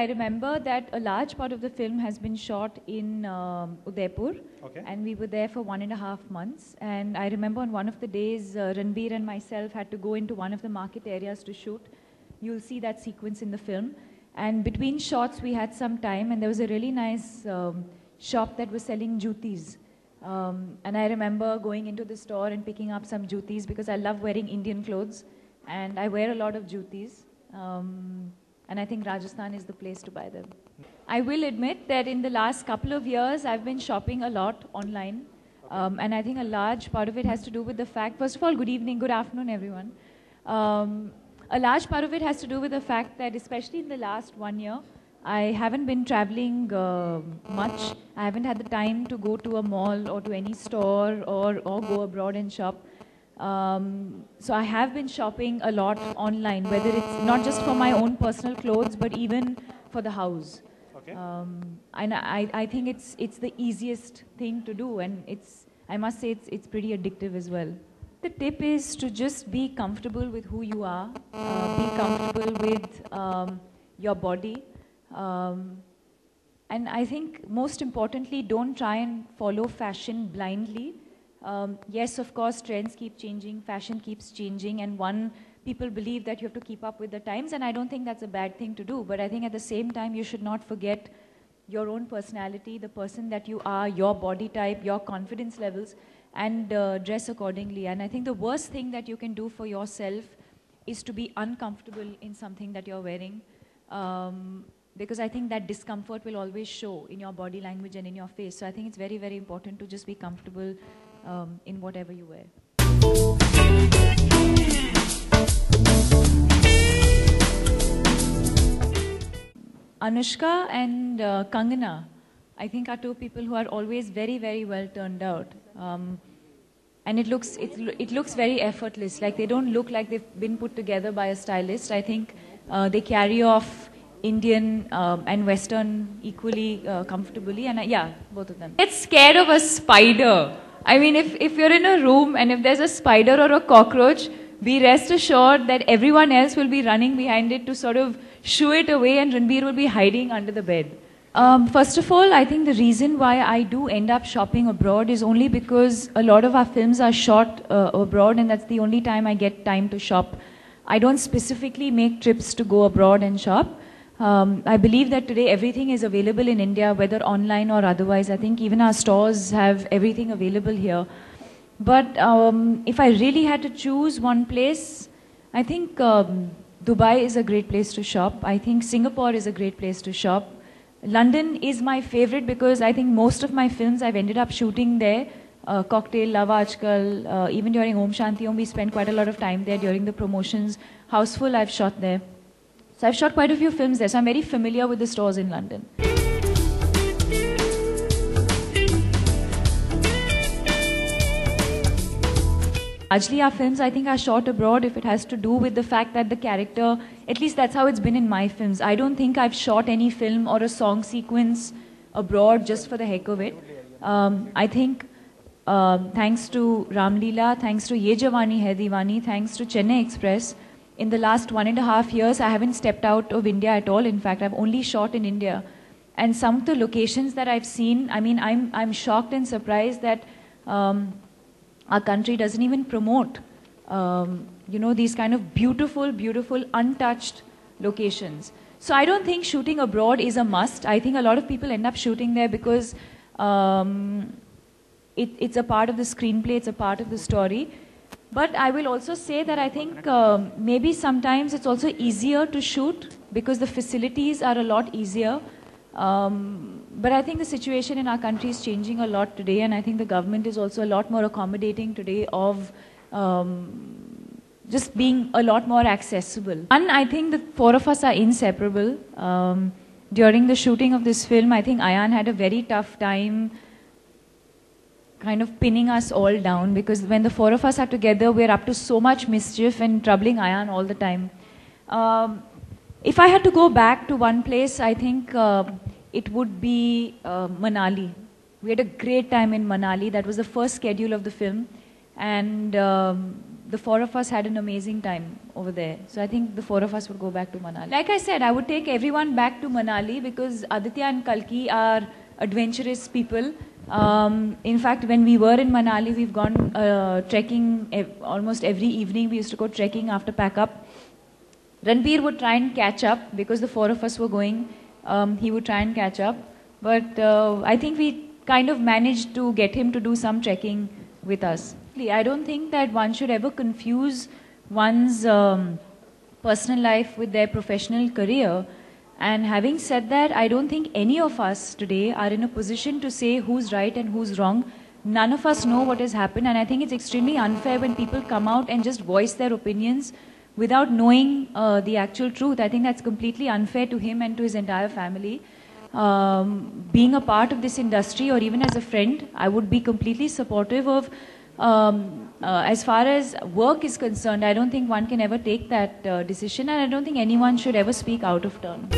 I remember that a large part of the film has been shot in Udaipur, and we were there for 1.5 months. And I remember on one of the days, Ranbir and myself had to go into one of the market areas to shoot. You'll see that sequence in the film. And between shots, we had some time, and there was a really nice shop that was selling jutis. And I remember going into the store and picking up some jutis because I love wearing Indian clothes, and I wear a lot of jutis. And I think Rajasthan is the place to buy them. I will admit that in the last couple of years, I've been shopping a lot online. And I think a large part of it has to do with the fact, first of all, good evening, good afternoon, everyone. A large part of it has to do with the fact that, especially in the last 1 year, I haven't been traveling much. I haven't had the time to go to a mall or to any store or go abroad and shop. So I have been shopping a lot online, whether it's not just for my own personal clothes, but even for the house. And I think it's the easiest thing to do, and I must say it's pretty addictive as well. The tip is to just be comfortable with who you are, be comfortable with your body. And I think most importantly, don't try and follow fashion blindly. Yes, of course, trends keep changing, fashion keeps changing, and people believe that you have to keep up with the times, and I don't think that's a bad thing to do. But I think at the same time, you should not forget your own personality, the person that you are, your body type, your confidence levels, and dress accordingly. And I think the worst thing that you can do for yourself is to be uncomfortable in something that you're wearing. Because I think that discomfort will always show in your body language and in your face. So I think it's very, very important to just be comfortable in whatever you wear. Anushka and Kangana, I think, are two people who are always very, very well turned out. And it looks very effortless. Like, they don't look like they've been put together by a stylist. I think they carry off Indian and Western equally comfortably, and yeah, both of them. Get scared of a spider. I mean, if you're in a room and if there's a spider or a cockroach, be rest assured that everyone else will be running behind it to sort of shoo it away, and Ranbir will be hiding under the bed. First of all, I think the reason why I do end up shopping abroad is only because a lot of our films are shot abroad, and that's the only time I get time to shop. I don't specifically make trips to go abroad and shop. I believe that today everything is available in India, whether online or otherwise. I think even our stores have everything available here. But if I really had to choose one place, I think Dubai is a great place to shop. I think Singapore is a great place to shop. London is my favorite because I think most of my films I've ended up shooting there. Cocktail, Love Aajkal, even during Om Shanti Om, we spent quite a lot of time there during the promotions. Houseful, I've shot there. So I've shot quite a few films there, so I'm very familiar with the stores in London. Largely our films, I think, are shot abroad if it has to do with the fact that the character, at least that's how it's been in my films. I don't think I've shot any film or a song sequence abroad just for the heck of it. I think thanks to Ram Leela, thanks to Ye Jawani Hai Deewani, thanks to Chennai Express, in the last 1.5 years, I haven't stepped out of India at all. In fact, I've only shot in India. And some of the locations that I've seen, I mean, I'm shocked and surprised that our country doesn't even promote, you know, these kind of beautiful, beautiful, untouched locations. So I don't think shooting abroad is a must. I think a lot of people end up shooting there because it's a part of the screenplay, it's a part of the story. But I will also say that I think maybe sometimes it's also easier to shoot because the facilities are a lot easier. But I think the situation in our country is changing a lot today, and I think the government is also a lot more accommodating today of just being a lot more accessible. And I think the four of us are inseparable. During the shooting of this film, I think Ayan had a very tough time kind of pinning us all down, because when the four of us are together, we're up to so much mischief and troubling Ayan all the time. If I had to go back to one place, I think it would be Manali. We had a great time in Manali. That was the first schedule of the film. And the four of us had an amazing time over there. So I think the four of us would go back to Manali. Like I said, I would take everyone back to Manali because Aditya and Kalki are adventurous people. In fact, when we were in Manali, we've gone trekking almost every evening. We used to go trekking after pack up. Ranbir would try and catch up because the four of us were going. He would try and catch up. But I think we kind of managed to get him to do some trekking with us. I don't think that one should ever confuse one's personal life with their professional career. And having said that, I don't think any of us today are in a position to say who's right and who's wrong. None of us know what has happened, and I think it's extremely unfair when people come out and just voice their opinions without knowing the actual truth. I think that's completely unfair to him and to his entire family. Being a part of this industry, or even as a friend, I would be completely supportive of, as far as work is concerned, I don't think one can ever take that decision, and I don't think anyone should ever speak out of turn.